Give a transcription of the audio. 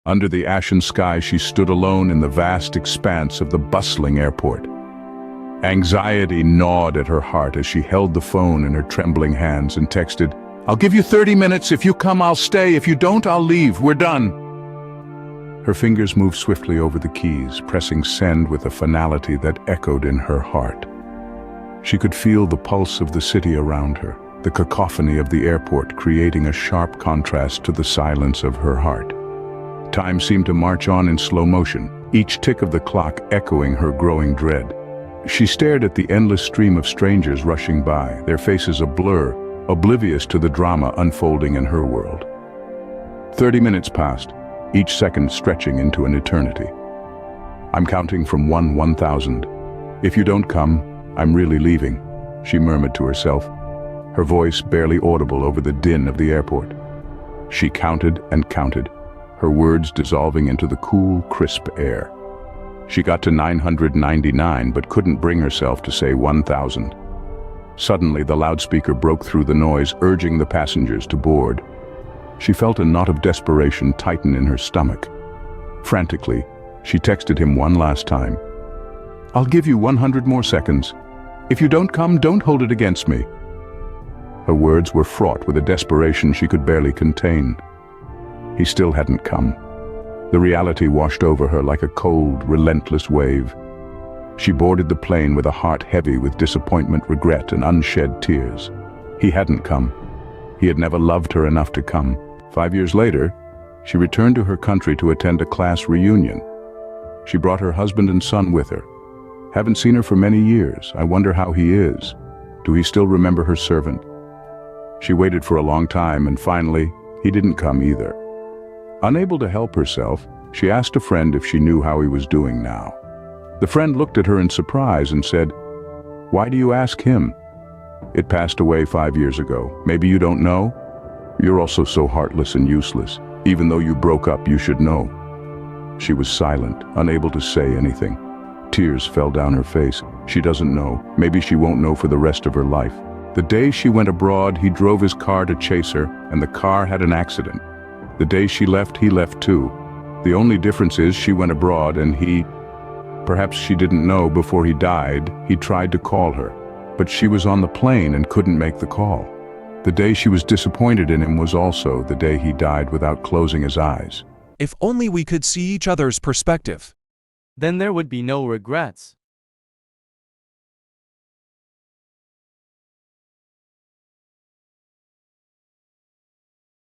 Under the ashen sky, she stood alone in the vast expanse of the bustling airport. Anxiety gnawed at her heart as she held the phone in her trembling hands and texted, "I'll give you 30 minutes. If you come, I'll stay. If you don't, I'll leave. We're done." Her fingers moved swiftly over the keys, pressing send with a finality that echoed in her heart. She could feel the pulse of the city around her, the cacophony of the airport creating a sharp contrast to the silence of her heart. Time seemed to march on in slow motion, each tick of the clock echoing her growing dread. She stared at the endless stream of strangers rushing by, their faces a blur, oblivious to the drama unfolding in her world. 30 minutes passed, each second stretching into an eternity. "I'm counting from 1,000. If you don't come, I'm really leaving," she murmured to herself, her voice barely audible over the din of the airport. She counted and counted, her words dissolving into the cool, crisp air. She got to 999 but couldn't bring herself to say 1,000. Suddenly, the loudspeaker broke through the noise, urging the passengers to board. She felt a knot of desperation tighten in her stomach. Frantically, she texted him one last time. "I'll give you 100 more seconds. If you don't come, don't hold it against me." Her words were fraught with a desperation she could barely contain. He still hadn't come. The reality washed over her like a cold, relentless wave. She boarded the plane with a heart heavy with disappointment, regret, and unshed tears. He hadn't come. He had never loved her enough to come. 5 years later, she returned to her country to attend a class reunion. She brought her husband and son with her. "Haven't seen her for many years. I wonder how he is. Do he still remember her servant?" She waited for a long time, and finally, he didn't come either. Unable to help herself, she asked a friend if she knew how he was doing now. The friend looked at her in surprise and said, "Why do you ask him? It passed away 5 years ago. Maybe you don't know? You're also so heartless and useless. Even though you broke up, you should know." She was silent, unable to say anything. Tears fell down her face. She doesn't know. Maybe she won't know for the rest of her life. The day she went abroad, he drove his car to chase her, and the car had an accident. The day she left, he left too. The only difference is she went abroad and he, perhaps she didn't know before he died, he tried to call her. But she was on the plane and couldn't make the call. The day she was disappointed in him was also the day he died without closing his eyes. If only we could see each other's perspective. Then there would be no regrets.